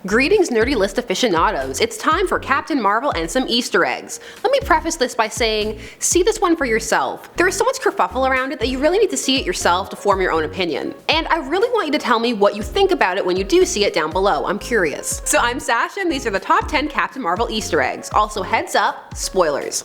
Greetings nerdy list aficionados, it's time for Captain Marvel and some Easter eggs. Let me preface this by saying, see this one for yourself. There is so much kerfuffle around it that you really need to see it yourself to form your own opinion. And I really want you to tell me what you think about it when you do see it down below, I'm curious. So I'm Sasha and these are the top 10 Captain Marvel Easter eggs. Also heads up, spoilers.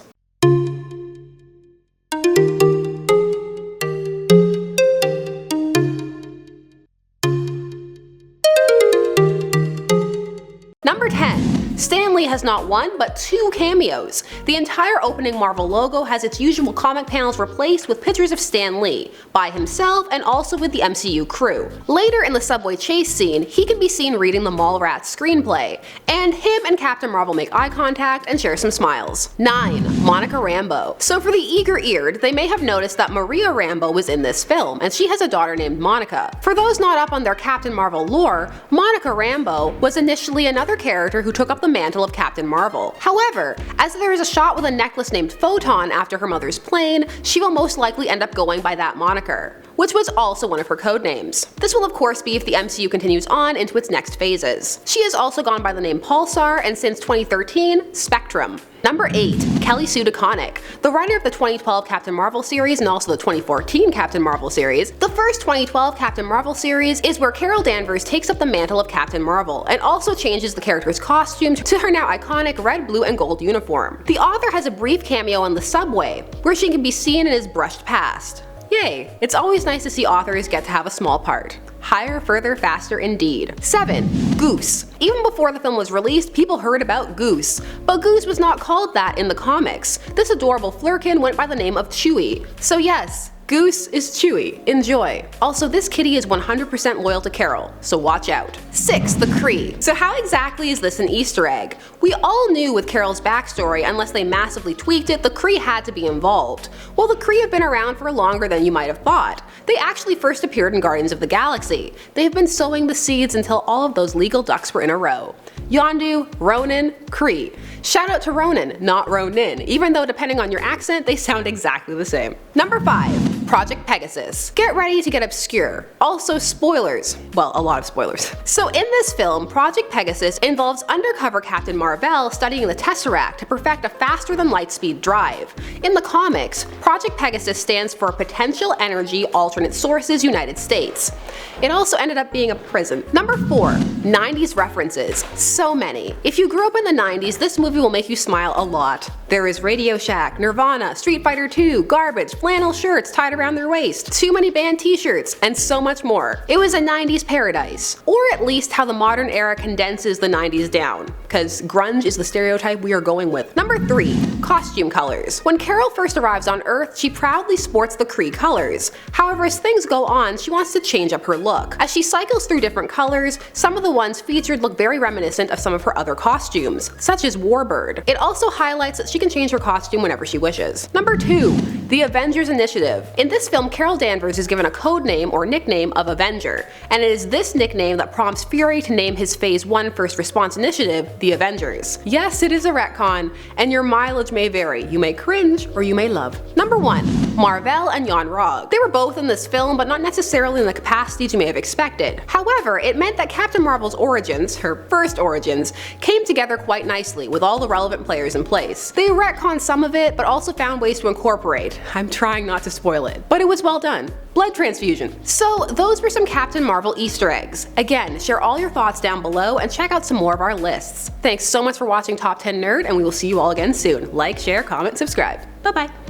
Number 10. Stan Lee has not one, but 2 cameos. The entire opening Marvel logo has its usual comic panels replaced with pictures of Stan Lee, by himself and also with the MCU crew. Later in the subway chase scene, he can be seen reading the Mallrats screenplay, and him and Captain Marvel make eye contact and share some smiles. 9. Monica Rambeau. So for the eager-eared, they may have noticed that Maria Rambeau was in this film, and she has a daughter named Monica. For those not up on their Captain Marvel lore, Monica Rambeau was initially another character who took up the mantle of Captain Marvel. However, as there is a shot with a necklace named Photon after her mother's plane, she will most likely end up going by that moniker, which was also one of her codenames. This will of course be if the MCU continues on into its next phases. She has also gone by the name Pulsar and since 2013, Spectrum. Number 8. Kelly Sue DeConnick. The writer of the 2012 Captain Marvel series and also the 2014 Captain Marvel series. The first 2012 Captain Marvel series is where Carol Danvers takes up the mantle of Captain Marvel and also changes the character's costume to her now iconic red, blue, and gold uniform. The author has a brief cameo on the subway where she can be seen and is brushed past. Yay! It's always nice to see authors get to have a small part. Higher, further, faster indeed. 7. Goose. Even before the film was released, people heard about Goose. But Goose was not called that in the comics. This adorable flurkin went by the name of Chewie. So yes, Goose is Chewie. Enjoy. Also, this kitty is 100% loyal to Carol, so watch out. 6. The KREE. So how exactly is this an Easter egg? We all knew with Carol's backstory, unless they massively tweaked it, the KREE had to be involved. Well, the KREE have been around for longer than you might have thought. They actually first appeared in Guardians of the Galaxy. They have been sowing the seeds until all of those legal ducks were in a row. Yondu, Ronan, KREE. Shout out to Ronan, not Ronin, even though depending on your accent, they sound exactly the same. Number 5. Project Pegasus. Get ready to get obscure. Also spoilers. Well, a lot of spoilers. So in this film, Project Pegasus involves undercover Captain Mar-vell studying the Tesseract to perfect a faster than light speed drive. In the comics, Project Pegasus stands for Potential Energy Alternate Sources United States. It also ended up being a prison. Number 4. 90s references. So many. If you grew up in the 90s, this movie will make you smile a lot. There is Radio Shack, Nirvana, Street Fighter 2, Garbage, flannel shirts tied around their waist, Too Many Band t-shirts, and so much more. It was a 90s paradise. Or at least how the modern era condenses the 90s down, because grunge is the stereotype we are going with. Number 3. Costume colors. When Carol first arrives on Earth, she proudly sports the KREE colors. However, as things go on, she wants to change up her look. As she cycles through different colors, some of the ones featured look very reminiscent of some of her other costumes, such as Warbird. It also highlights that she can change her costume whenever she wishes. Number 2. The Avengers Initiative. In this film, Carol Danvers is given a code name or nickname of Avenger, and it is this nickname that prompts Fury to name his Phase 1 First Response Initiative the Avengers. Yes, it is a retcon, and your mileage may vary. You may cringe, or you may love. Number 1. MARVELL and ROGG. They were both in this film, but not necessarily in the capacities you may have expected. However, it meant that Captain Marvel's origins, her first origins, came together quite nicely with all the relevant players in place. They retconned some of it, but also found ways to incorporate. I'm trying not to spoil it, but it was well done. Blood transfusion. So those were some Captain Marvel Easter eggs. Again, share all your thoughts down below and check out some more of our lists. Thanks so much for watching Top 10 Nerd, and we will see you all again soon. Like, share, comment, subscribe. Bye bye.